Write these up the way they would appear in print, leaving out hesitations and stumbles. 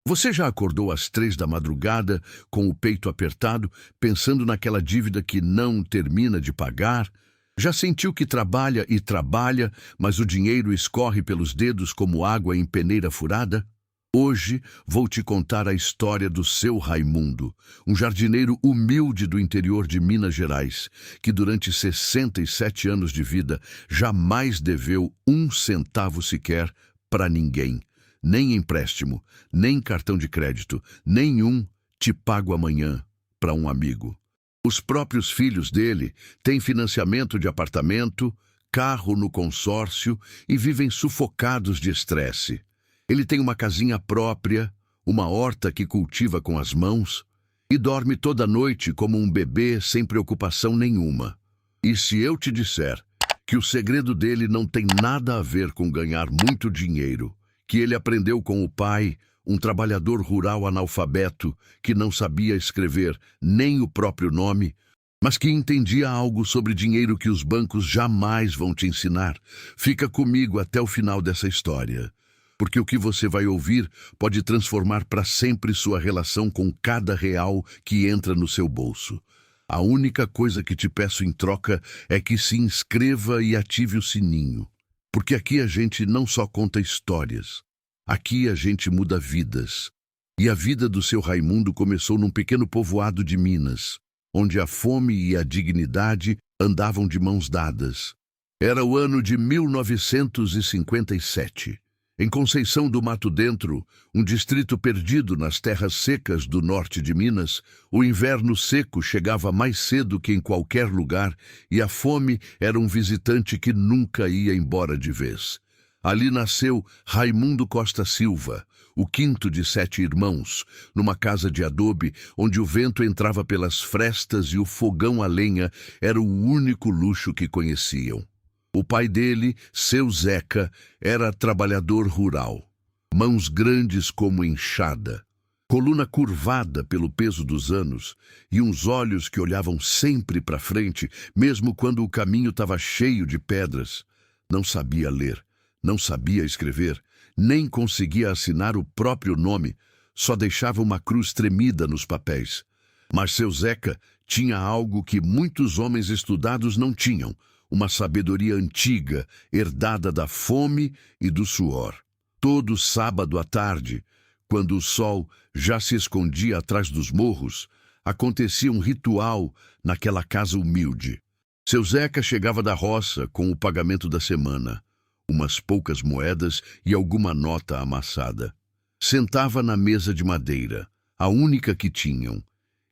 Você já acordou às 3 da madrugada, com o peito apertado, pensando naquela dívida que não termina de pagar? Já sentiu que trabalha e trabalha, mas o dinheiro escorre pelos dedos como água em peneira furada? Hoje vou te contar a história do seu Raimundo, um jardineiro humilde do interior de Minas Gerais, que durante 67 anos de vida jamais deveu um centavo sequer para ninguém. Nem empréstimo, nem cartão de crédito, nenhum te pago amanhã para um amigo. Os próprios filhos dele têm financiamento de apartamento, carro no consórcio e vivem sufocados de estresse. Ele tem uma casinha própria, uma horta que cultiva com as mãos e dorme toda noite como um bebê sem preocupação nenhuma. E se eu te disser que o segredo dele não tem nada a ver com ganhar muito dinheiro, que ele aprendeu com o pai, um trabalhador rural analfabeto que não sabia escrever nem o próprio nome, mas que entendia algo sobre dinheiro que os bancos jamais vão te ensinar. Fica comigo até o final dessa história, porque o que você vai ouvir pode transformar para sempre sua relação com cada real que entra no seu bolso. A única coisa que te peço em troca é que se inscreva e ative o sininho. Porque aqui a gente não só conta histórias, aqui a gente muda vidas. E a vida do seu Raimundo começou num pequeno povoado de Minas, onde a fome e a dignidade andavam de mãos dadas. Era o ano de 1957. Em Conceição do Mato Dentro, um distrito perdido nas terras secas do norte de Minas, o inverno seco chegava mais cedo que em qualquer lugar e a fome era um visitante que nunca ia embora de vez. Ali nasceu Raimundo Costa Silva, o quinto de 7 irmãos, numa casa de adobe onde o vento entrava pelas frestas e o fogão a lenha era o único luxo que conheciam. O pai dele, seu Zeca, era trabalhador rural. Mãos grandes como enxada, coluna curvada pelo peso dos anos e uns olhos que olhavam sempre para frente, mesmo quando o caminho estava cheio de pedras. Não sabia ler, não sabia escrever, nem conseguia assinar o próprio nome, só deixava uma cruz tremida nos papéis. Mas seu Zeca tinha algo que muitos homens estudados não tinham: uma sabedoria antiga, herdada da fome e do suor. Todo sábado à tarde, quando o sol já se escondia atrás dos morros, acontecia um ritual naquela casa humilde. Seu Zeca chegava da roça com o pagamento da semana, umas poucas moedas e alguma nota amassada. Sentava na mesa de madeira, a única que tinham,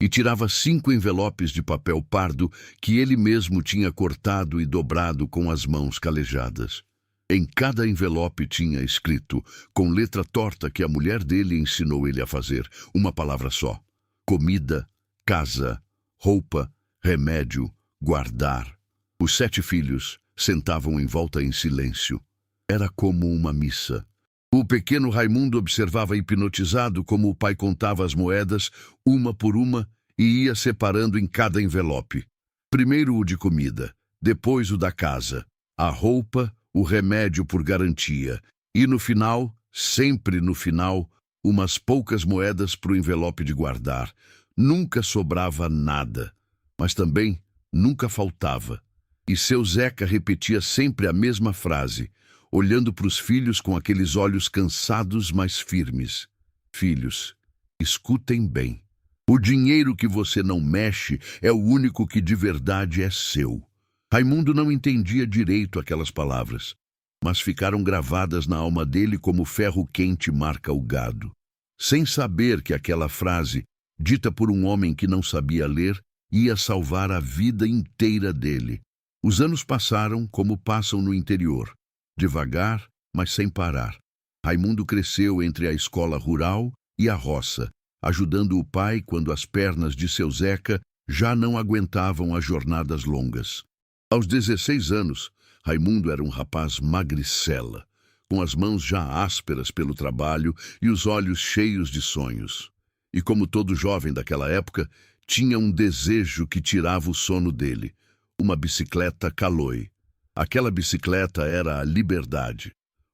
e tirava 5 envelopes de papel pardo que ele mesmo tinha cortado e dobrado com as mãos calejadas. Em cada envelope tinha escrito, com letra torta que a mulher dele ensinou ele a fazer, uma palavra só: comida, casa, roupa, remédio, guardar. Os 7 filhos sentavam em volta em silêncio. Era como uma missa. O pequeno Raimundo observava hipnotizado como o pai contava as moedas, uma por uma, e ia separando em cada envelope. Primeiro o de comida, depois o da casa, a roupa, o remédio por garantia, e no final, sempre no final, umas poucas moedas para o envelope de guardar. Nunca sobrava nada, mas também nunca faltava. E seu Zeca repetia sempre a mesma frase, olhando para os filhos com aqueles olhos cansados, mas firmes: filhos, escutem bem. O dinheiro que você não mexe é o único que de verdade é seu. Raimundo não entendia direito aquelas palavras, mas ficaram gravadas na alma dele como ferro quente marca o gado. Sem saber que aquela frase, dita por um homem que não sabia ler, ia salvar a vida inteira dele. Os anos passaram como passam no interior. Devagar, mas sem parar. Raimundo cresceu entre a escola rural e a roça, ajudando o pai quando as pernas de seu Zeca já não aguentavam as jornadas longas. Aos 16 anos, Raimundo era um rapaz magricela, com as mãos já ásperas pelo trabalho e os olhos cheios de sonhos. E como todo jovem daquela época, tinha um desejo que tirava o sono dele: uma bicicleta Caloi. Aquela bicicleta era a liberdade.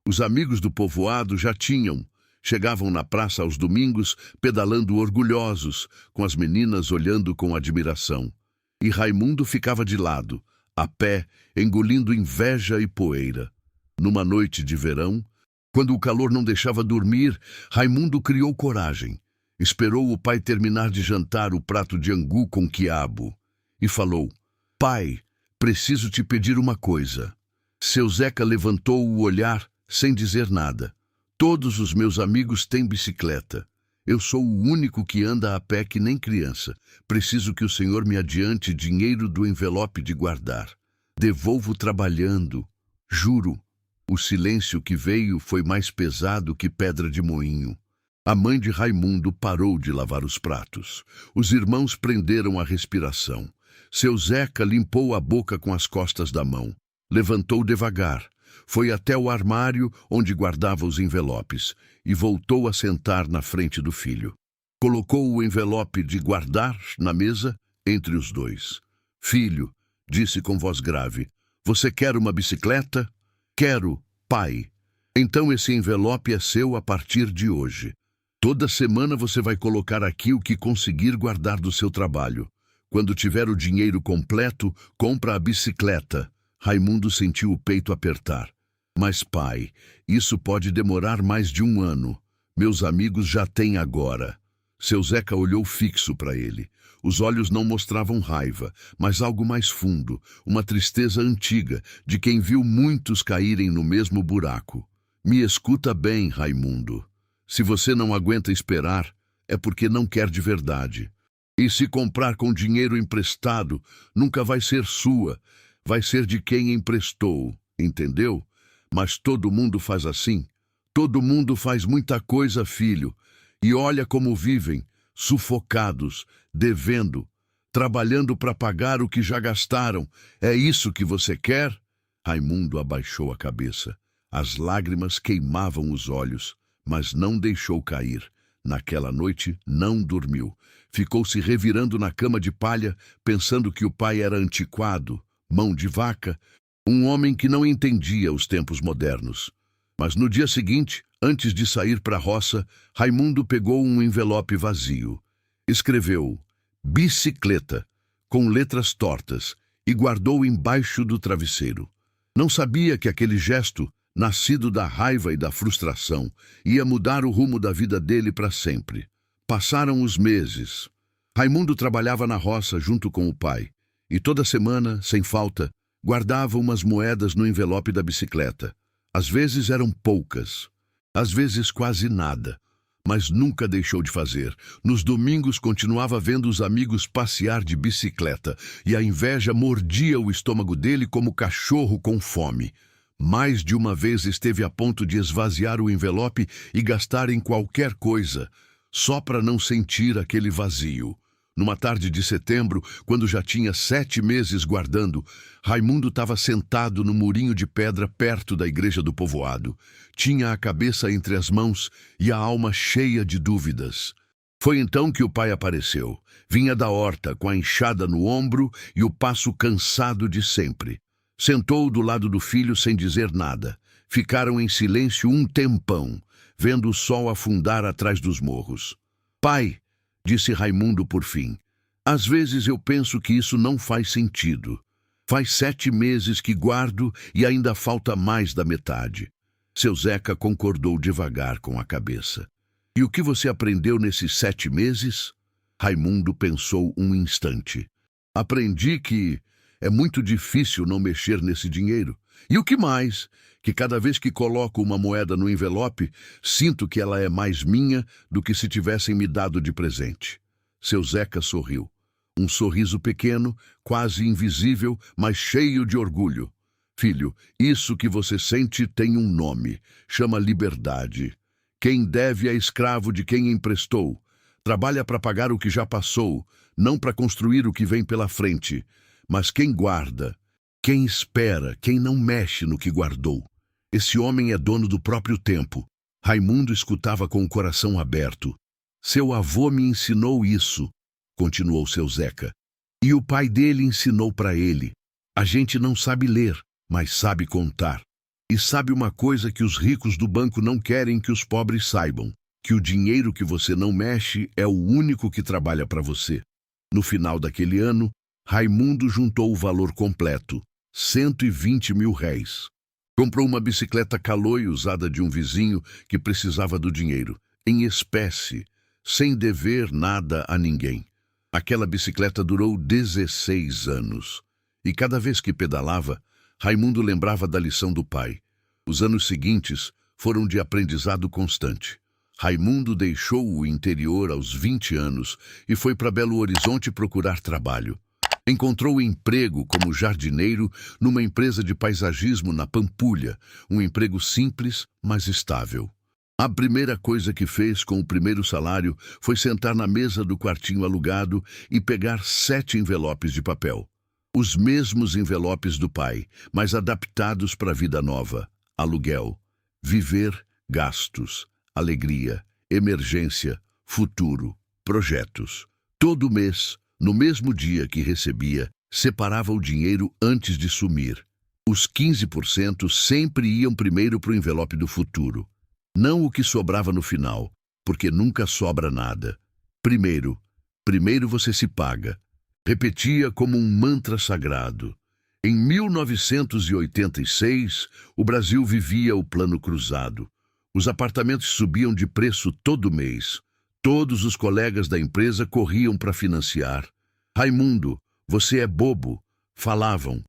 Os amigos do povoado já tinham, Chegavam na praça aos domingos, pedalando orgulhosos, com as meninas olhando com admiração. E Raimundo ficava de lado, a pé, engolindo inveja e poeira. Numa noite de verão, quando o calor não deixava dormir, Raimundo criou coragem. Esperou o pai terminar de jantar o prato de angu com quiabo e falou: "Pai, preciso te pedir uma coisa." Seu Zeca levantou o olhar sem dizer nada. "Todos os meus amigos têm bicicleta. Eu sou o único que anda a pé que nem criança. Preciso que o senhor me adiante dinheiro do envelope de guardar. Devolvo trabalhando. Juro." O silêncio que veio foi mais pesado que pedra de moinho. A mãe de Raimundo parou de lavar os pratos. Os irmãos prenderam a respiração. Seu Zeca limpou a boca com as costas da mão. Levantou devagar. Foi até o armário onde guardava os envelopes e voltou a sentar na frente do filho. Colocou o envelope de guardar na mesa entre os dois. "Filho", disse com voz grave, "você quer uma bicicleta?" "Quero, pai." "Então esse envelope é seu a partir de hoje. Toda semana você vai colocar aqui o que conseguir guardar do seu trabalho. Quando tiver o dinheiro completo, compra a bicicleta." Raimundo sentiu o peito apertar. "Mas pai, isso pode demorar mais de 1 ano. Meus amigos já têm agora." Seu Zeca olhou fixo para ele. Os olhos não mostravam raiva, mas algo mais fundo, uma tristeza antiga, de quem viu muitos caírem no mesmo buraco. "Me escuta bem, Raimundo. Se você não aguenta esperar, é porque não quer de verdade. E se comprar com dinheiro emprestado, nunca vai ser sua, vai ser de quem emprestou, entendeu? Mas todo mundo faz assim. Todo mundo faz muita coisa, filho. E olha como vivem, sufocados, devendo, trabalhando para pagar o que já gastaram. É isso que você quer?" Raimundo abaixou a cabeça. As lágrimas queimavam os olhos, mas não deixou cair. Naquela noite não dormiu. Ficou se revirando na cama de palha, pensando que o pai era antiquado, mão de vaca, um homem que não entendia os tempos modernos. Mas no dia seguinte, antes de sair para a roça, Raimundo pegou um envelope vazio. Escreveu "bicicleta" com letras tortas e guardou embaixo do travesseiro. Não sabia que aquele gesto, nascido da raiva e da frustração, ia mudar o rumo da vida dele para sempre. Passaram os meses. Raimundo trabalhava na roça junto com o pai, e toda semana, sem falta, guardava umas moedas no envelope da bicicleta. Às vezes eram poucas, às vezes quase nada, mas nunca deixou de fazer. Nos domingos continuava vendo os amigos passear de bicicleta, e a inveja mordia o estômago dele como cachorro com fome. Mais de uma vez esteve a ponto de esvaziar o envelope e gastar em qualquer coisa, só para não sentir aquele vazio. Numa tarde de setembro, quando já tinha 7 meses guardando, Raimundo estava sentado no murinho de pedra perto da igreja do povoado. Tinha a cabeça entre as mãos e a alma cheia de dúvidas. Foi então que o pai apareceu. Vinha da horta com a enxada no ombro e o passo cansado de sempre. Sentou do lado do filho sem dizer nada. Ficaram em silêncio um tempão, vendo o sol afundar atrás dos morros. "Pai", disse Raimundo por fim, "às vezes eu penso que isso não faz sentido. Faz 7 meses que guardo e ainda falta mais da metade." Seu Zeca concordou devagar com a cabeça. "E o que você aprendeu nesses 7 meses?" Raimundo pensou um instante. "Aprendi que é muito difícil não mexer nesse dinheiro. E o que mais? Que cada vez que coloco uma moeda no envelope, sinto que ela é mais minha do que se tivessem me dado de presente." Seu Zeca sorriu. Um sorriso pequeno, quase invisível, mas cheio de orgulho. "Filho, isso que você sente tem um nome. Chama liberdade. Quem deve é escravo de quem emprestou. Trabalha para pagar o que já passou, não para construir o que vem pela frente. Mas quem guarda, quem espera, quem não mexe no que guardou, esse homem é dono do próprio tempo." Raimundo escutava com o coração aberto. "Seu avô me ensinou isso", continuou seu Zeca. "E o pai dele ensinou para ele. A gente não sabe ler, mas sabe contar." E sabe uma coisa que os ricos do banco não querem que os pobres saibam? Que o dinheiro que você não mexe é o único que trabalha para você. No final daquele ano, Raimundo juntou o valor completo, R$ 120.000. Comprou uma bicicleta Caloi usada de um vizinho que precisava do dinheiro, em espécie, sem dever nada a ninguém. Aquela bicicleta durou 16 anos. E cada vez que pedalava, Raimundo lembrava da lição do pai. Os anos seguintes foram de aprendizado constante. Raimundo deixou o interior aos 20 anos e foi para Belo Horizonte procurar trabalho. Encontrou emprego como jardineiro numa empresa de paisagismo na Pampulha, um emprego simples, mas estável. A primeira coisa que fez com o primeiro salário foi sentar na mesa do quartinho alugado e pegar 7 envelopes de papel. Os mesmos envelopes do pai, mas adaptados para a vida nova. Aluguel, viver, gastos, alegria, emergência, futuro, projetos. Todo mês, no mesmo dia que recebia, separava o dinheiro antes de sumir. Os 15% sempre iam primeiro para o envelope do futuro. Não o que sobrava no final, porque nunca sobra nada. Primeiro você se paga. Repetia como um mantra sagrado. Em 1986, o Brasil vivia o Plano Cruzado. Os apartamentos subiam de preço todo mês. Todos os colegas da empresa corriam para financiar. Raimundo, você é bobo, falavam.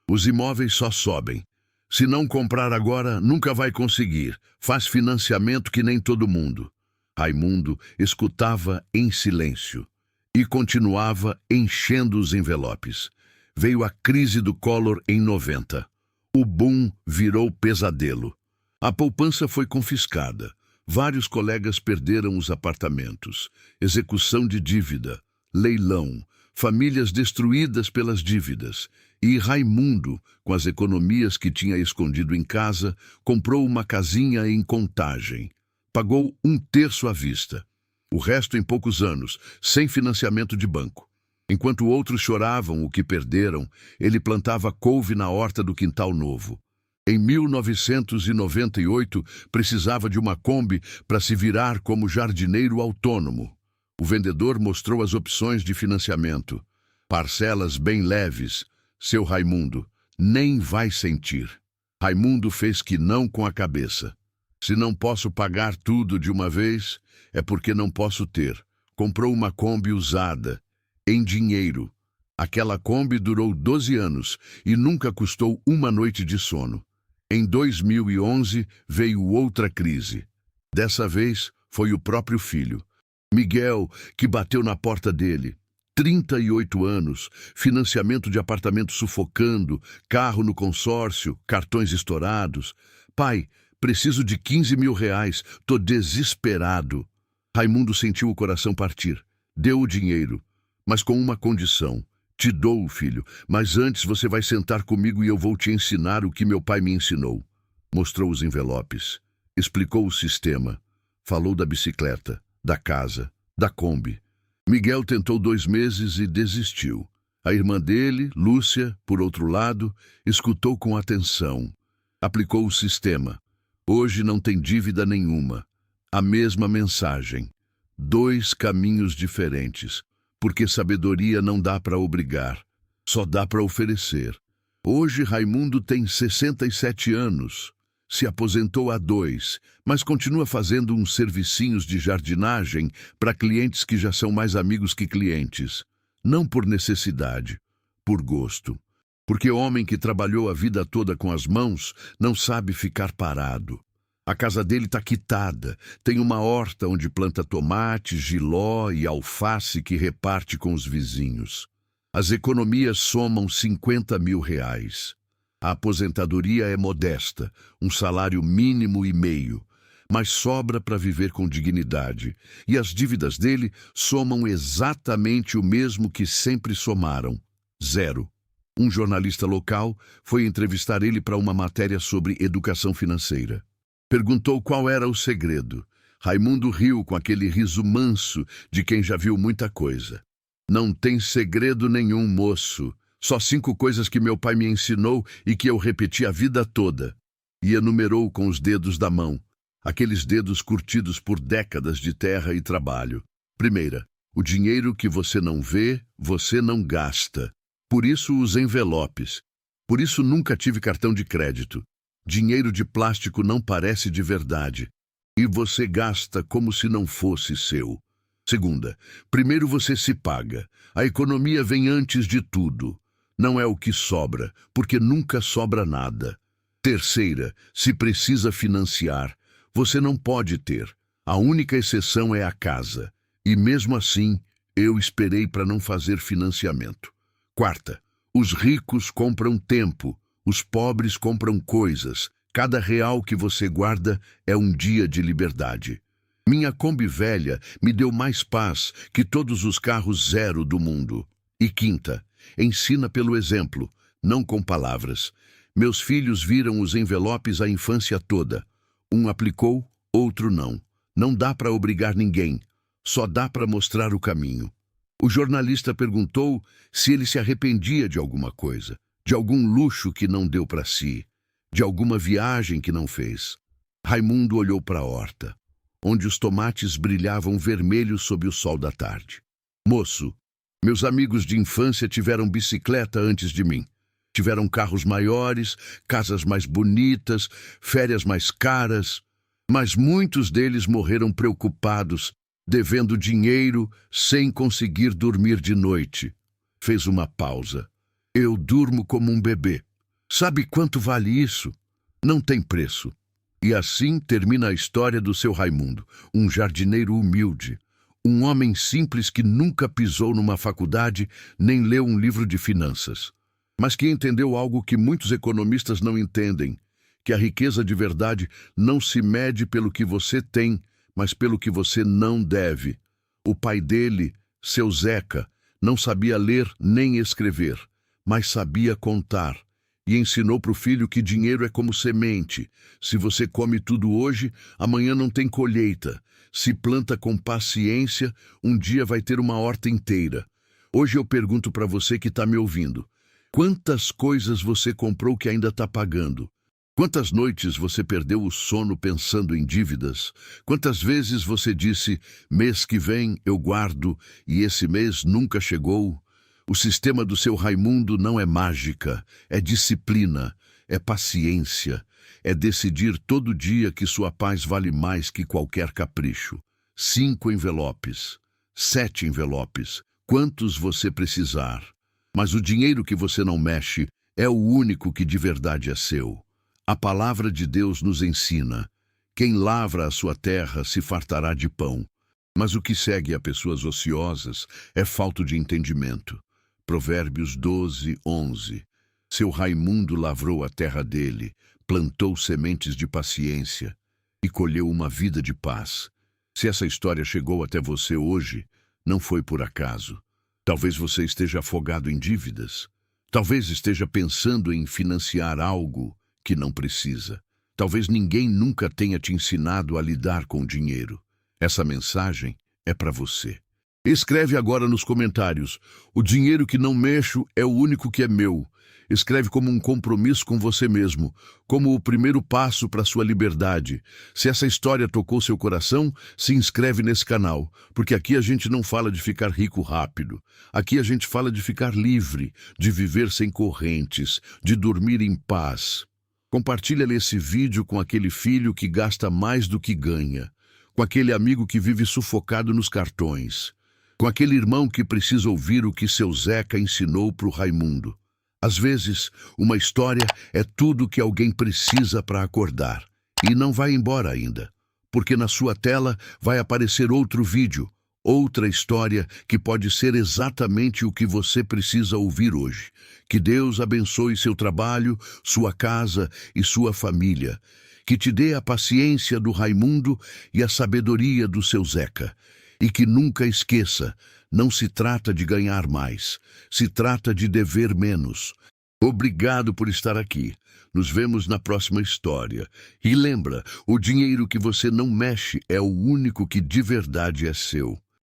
Os imóveis só sobem. Se não comprar agora, nunca vai conseguir. Faz financiamento que nem todo mundo. Raimundo escutava em silêncio e continuava enchendo os envelopes. Veio a crise do Collor em 90. O boom virou pesadelo. A poupança foi confiscada. Vários colegas perderam os apartamentos. Execução de dívida, leilão, famílias destruídas pelas dívidas. E Raimundo, com as economias que tinha escondido em casa, comprou uma casinha em Contagem. Pagou 1/3 à vista. O resto em poucos anos, sem financiamento de banco. Enquanto outros choravam o que perderam, ele plantava couve na horta do quintal novo. Em 1998, precisava de uma Kombi para se virar como jardineiro autônomo. O vendedor mostrou as opções de financiamento. Parcelas bem leves. Seu Raimundo nem vai sentir. Raimundo fez que não com a cabeça. Se não posso pagar tudo de uma vez, é porque não posso ter. Comprou uma Kombi usada, em dinheiro. Aquela Kombi durou 12 anos e nunca custou uma noite de sono. Em 2011 veio outra crise. Dessa vez foi o próprio filho, Miguel, que bateu na porta dele. 38 anos, financiamento de apartamento sufocando, carro no consórcio, cartões estourados. Pai, preciso de R$ 15.000, tô desesperado. Raimundo sentiu o coração partir. Deu o dinheiro, mas com uma condição. Te dou, filho, mas antes você vai sentar comigo e eu vou te ensinar o que meu pai me ensinou. Mostrou os envelopes, explicou o sistema, falou da bicicleta, da casa, da Kombi. Miguel tentou 2 meses e desistiu. A irmã dele, Lúcia, por outro lado, escutou com atenção. Aplicou o sistema. Hoje não tem dívida nenhuma. A mesma mensagem. 2 caminhos diferentes. Porque sabedoria não dá para obrigar, só dá para oferecer. Hoje Raimundo tem 67 anos, se aposentou há 2, mas continua fazendo uns servicinhos de jardinagem para clientes que já são mais amigos que clientes. Não por necessidade, por gosto. Porque homem que trabalhou a vida toda com as mãos não sabe ficar parado. A casa dele está quitada, tem uma horta onde planta tomate, jiló e alface que reparte com os vizinhos. As economias somam R$ 50.000. A aposentadoria é modesta, um salário mínimo e meio, mas sobra para viver com dignidade. E as dívidas dele somam exatamente o mesmo que sempre somaram, 0. Um jornalista local foi entrevistar ele para uma matéria sobre educação financeira. Perguntou qual era o segredo. Raimundo riu com aquele riso manso de quem já viu muita coisa. Não tem segredo nenhum, moço. Só 5 coisas que meu pai me ensinou e que eu repeti a vida toda. e enumerou com os dedos da mão, aqueles dedos curtidos por décadas de terra e trabalho. Primeira, o dinheiro que você não vê, você não gasta. Por isso os envelopes. Por isso nunca tive cartão de crédito. Dinheiro de plástico não parece de verdade. E você gasta como se não fosse seu. Segunda, primeiro você se paga. A economia vem antes de tudo. Não é o que sobra, porque nunca sobra nada. Terceira, se precisa financiar, você não pode ter. A única exceção é a casa. E mesmo assim, eu esperei para não fazer financiamento. Quarta, os ricos compram tempo, os pobres compram coisas. Cada real que você guarda é um dia de liberdade. Minha Kombi velha me deu mais paz que todos os carros zero do mundo. E quinta, ensina pelo exemplo, não com palavras. Meus filhos viram os envelopes a infância toda. Um aplicou, outro não. Não dá para obrigar ninguém, só dá para mostrar o caminho. O jornalista perguntou se ele se arrependia de alguma coisa, de algum luxo que não deu para si, de alguma viagem que não fez. Raimundo olhou para a horta, onde os tomates brilhavam vermelhos sob o sol da tarde. Moço, meus amigos de infância tiveram bicicleta antes de mim. Tiveram carros maiores, casas mais bonitas, férias mais caras, mas muitos deles morreram preocupados, devendo dinheiro, sem conseguir dormir de noite. Fez uma pausa. Eu durmo como um bebê. Sabe quanto vale isso? Não tem preço. E assim termina a história do seu Raimundo, um jardineiro humilde, um homem simples que nunca pisou numa faculdade nem leu um livro de finanças, mas que entendeu algo que muitos economistas não entendem, que a riqueza de verdade não se mede pelo que você tem, mas pelo que você não deve. O pai dele, seu Zeca, não sabia ler nem escrever, mas sabia contar. E ensinou para o filho que dinheiro é como semente. Se você come tudo hoje, amanhã não tem colheita. Se planta com paciência, um dia vai ter uma horta inteira. Hoje eu pergunto para você que está me ouvindo, quantas coisas você comprou que ainda está pagando? Quantas noites você perdeu o sono pensando em dívidas? Quantas vezes você disse, mês que vem eu guardo, e esse mês nunca chegou? O sistema do seu Raimundo não é mágica, é disciplina, é paciência, é decidir todo dia que sua paz vale mais que qualquer capricho. 5 envelopes, 7 envelopes, quantos você precisar. Mas o dinheiro que você não mexe é o único que de verdade é seu. A palavra de Deus nos ensina, quem lavra a sua terra se fartará de pão, mas o que segue a pessoas ociosas é falta de entendimento. Provérbios 12, 11. Seu Raimundo lavrou a terra dele, plantou sementes de paciência e colheu uma vida de paz. Se essa história chegou até você hoje, não foi por acaso. Talvez você esteja afogado em dívidas. Talvez esteja pensando em financiar algo que não precisa. Talvez ninguém nunca tenha te ensinado a lidar com o dinheiro. Essa mensagem é para você. Escreve agora nos comentários, o dinheiro que não mexo é o único que é meu. Escreve como um compromisso com você mesmo, como o primeiro passo para sua liberdade. Se essa história tocou seu coração, se inscreve nesse canal, porque aqui a gente não fala de ficar rico rápido. Aqui a gente fala de ficar livre, de viver sem correntes, de dormir em paz. Compartilha esse vídeo com aquele filho que gasta mais do que ganha, com aquele amigo que vive sufocado nos cartões, com aquele irmão que precisa ouvir o que seu Zeca ensinou para o Raimundo. Às vezes, uma história é tudo que alguém precisa para acordar. E não vai embora ainda, porque na sua tela vai aparecer outro vídeo, outra história que pode ser exatamente o que você precisa ouvir hoje. Que Deus abençoe seu trabalho, sua casa e sua família. Que te dê a paciência do Raimundo e a sabedoria do seu Zeca. E que nunca esqueça, não se trata de ganhar mais, se trata de dever menos. Obrigado por estar aqui. Nos vemos na próxima história. E lembra, o dinheiro que você não mexe é o único que de verdade é seu.